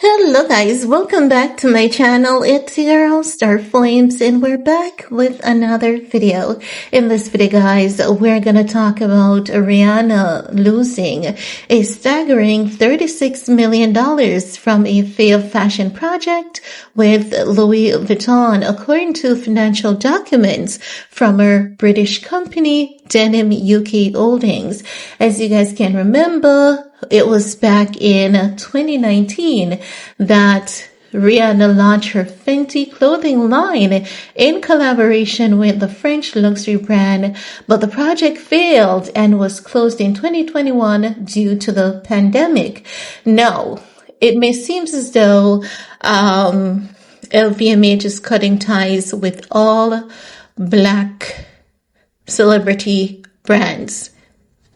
Hello guys, welcome back to my channel. It's your girl Star Flames and we're back with another video. In this video guys, we're gonna talk about Rihanna losing a staggering $36 million from a failed fashion project with Louis Vuitton, according to financial documents from her British company Denim UK Holdings. As you guys can remember, it was back in 2019 that Rihanna launched her Fenty clothing line in collaboration with the French luxury brand, but the project failed and was closed in 2021 due to the pandemic. Now, it may seem as though LVMH is cutting ties with all black celebrity brands.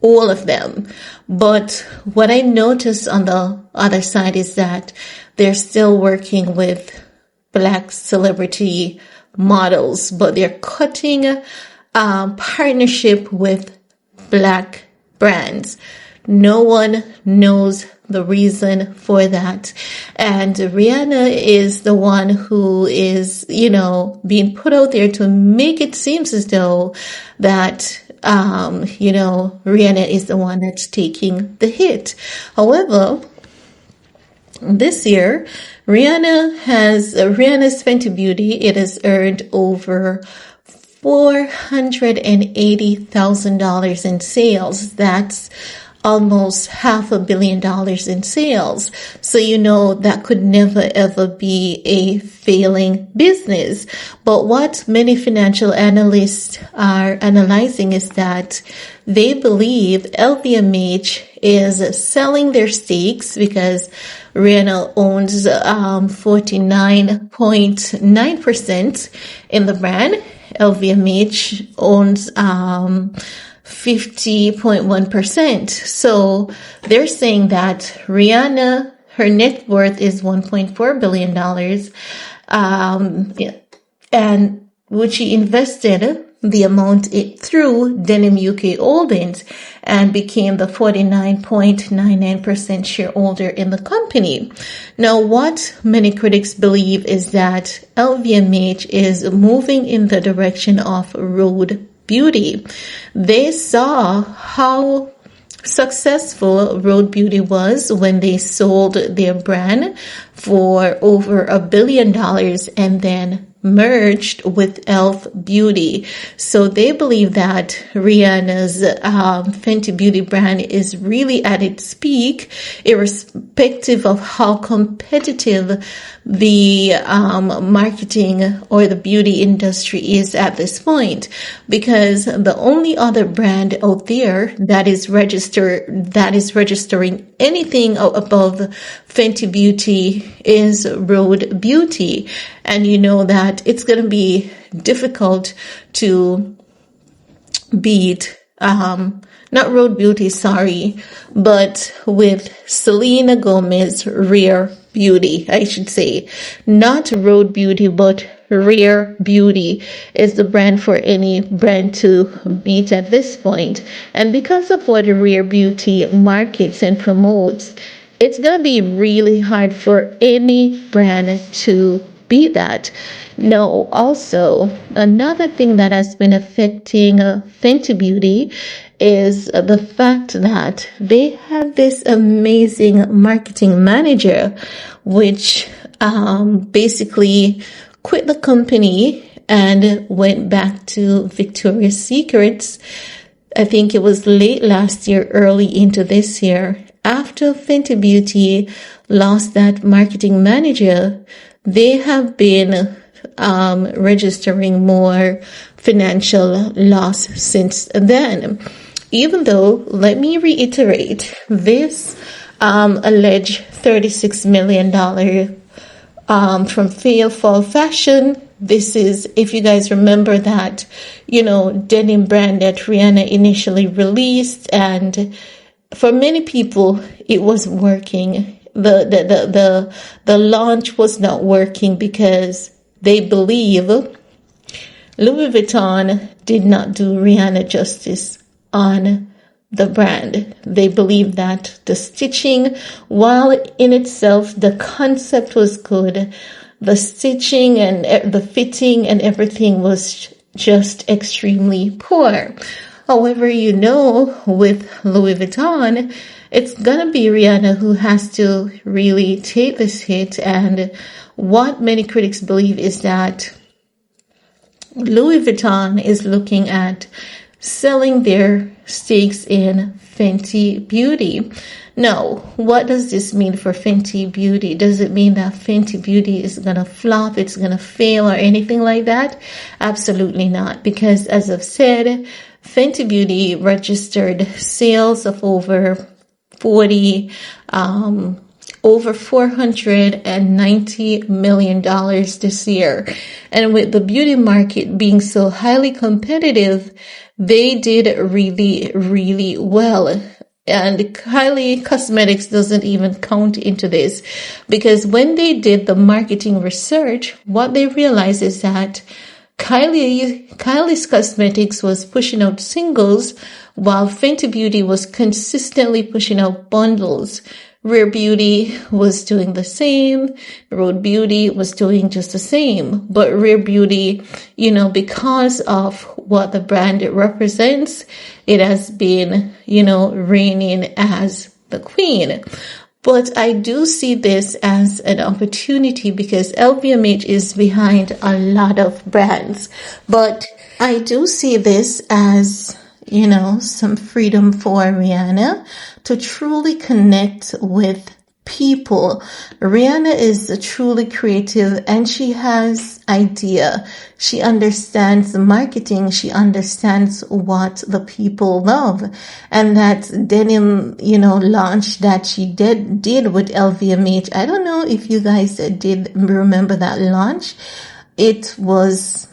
All of them. But what I noticed on the other side is that they're still working with black celebrity models, but they're cutting partnership with black brands. No one knows the reason for that. And Rihanna is the one who is, being put out there to make it seem as though that Rihanna is the one that's taking the hit. However, this year, Rihanna's Fenty Beauty, it has earned over $480,000 in sales. That's almost $500 million in sales. So that could never ever be a failing business. But what many financial analysts are analyzing is that they believe LVMH is selling their stakes because Rihanna owns 49.9% in the brand. LVMH owns 50.1%. So they're saying that Rihanna, her net worth is $1.4 billion, and which she invested the amount through Denim UK Holdings and became the 49.99% shareholder in the company. Now, what many critics believe is that LVMH is moving in the direction of road beauty. They saw how successful Road Beauty was when they sold their brand for over $1 billion and then merged with e.l.f. Beauty. So they believe that Rihanna's Fenty Beauty brand is really at its peak, irrespective of how competitive the marketing or the beauty industry is at this point, because the only other brand out there that is registering anything above Fenty Beauty is Road Beauty. And you know that it's going to be difficult to beat, not Road Beauty, but with Selena Gomez Rare Beauty, I should say. Not Road Beauty, but Rare Beauty is the brand for any brand to beat at this point. And because of what Rare Beauty markets and promotes, it's going to be really hard for any brand to beat that. No, also, another thing that has been affecting Fenty Beauty is the fact that they have this amazing marketing manager, which basically quit the company and went back to Victoria's Secrets. I think it was late last year, early into this year. After Fenty Beauty lost that marketing manager, they have been registering more financial loss since then. Even though, let me reiterate, this alleged $36 million from failed fall fashion. This is, if you guys remember that, denim brand that Rihanna initially released, and for many people, it wasn't working. The launch was not working because they believe Louis Vuitton did not do Rihanna justice on the brand. they believe that the stitching, while in itself the concept was good, the stitching and the fitting and everything was just extremely poor. However, with Louis Vuitton, it's gonna be Rihanna who has to really take this hit. And what many critics believe is that Louis Vuitton is looking at selling their stakes in Fenty Beauty. Now, what does this mean for Fenty Beauty? Does it mean that Fenty Beauty is going to flop, it's going to fail or anything like that? Absolutely not. Because as I've said, Fenty Beauty registered sales of over $490 million this year. And with the beauty market being so highly competitive, they did really, really well. And Kylie Cosmetics doesn't even count into this, because when they did the marketing research, what they realized is that Kylie's Cosmetics was pushing out singles, while Fenty Beauty was consistently pushing out bundles. Rare Beauty was doing the same. Rhode Beauty was doing just the same. But Rare Beauty, because of what the brand represents, it has been, reigning as the queen. But I do see this as an opportunity because LVMH is behind a lot of brands. But I do see this as, some freedom for Rihanna to truly connect with people. Rihanna is truly creative and she has idea. She understands marketing. She understands what the people love. And that denim, launch that she did with LVMH. I don't know if you guys did remember that launch. It was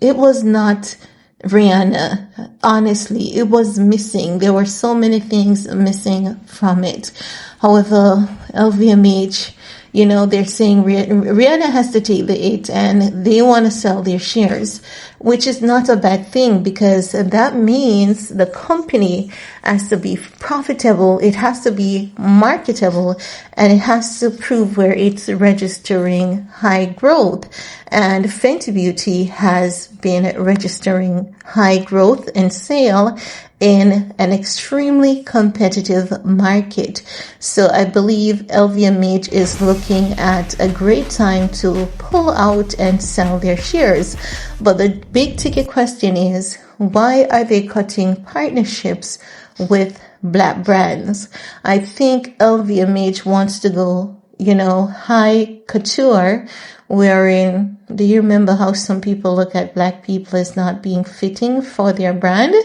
not Rihanna. Honestly, it was missing. There were so many things missing from it. However, LVMH, they're saying Rihanna has to take the hit and they want to sell their shares, which is not a bad thing because that means the company has to be profitable, it has to be marketable, and it has to prove where it's registering high growth. And Fenty Beauty has been registering high growth and sale in an extremely competitive market. So I believe LVMH is looking at a great time to pull out and sell their shares. But the big ticket question is, why are they cutting partnerships with black brands? I think LVMH wants to go, high couture, wherein, do you remember how some people look at black people as not being fitting for their brand?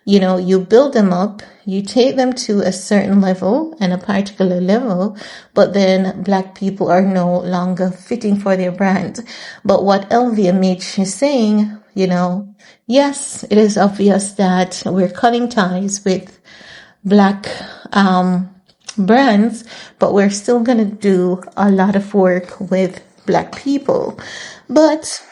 You build them up, you take them to a certain level and a particular level, but then black people are no longer fitting for their brand. But what LVMH is saying, yes, it is obvious that we're cutting ties with black brands, but we're still going to do a lot of work with black people. But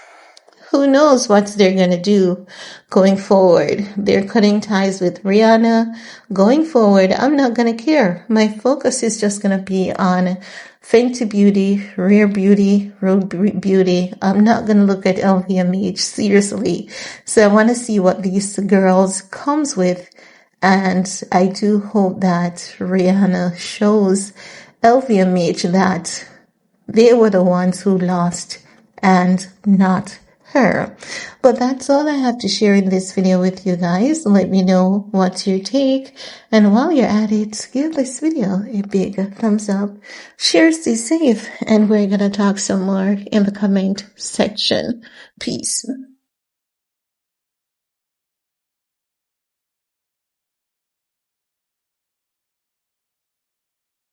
who knows what they're going to do going forward. They're cutting ties with Rihanna. Going forward, I'm not going to care. My focus is just going to be on Fenty Beauty, Rare Beauty, Rhode Beauty. I'm not going to look at LVMH seriously. So I want to see what these girls comes with. And I do hope that Rihanna shows LVMH that they were the ones who lost and not her. But that's all I have to share in this video with you guys. Let me know what's your take, and while you're at it, give this video a big thumbs up, share, stay safe, and we're gonna talk some more in the comment section. Peace.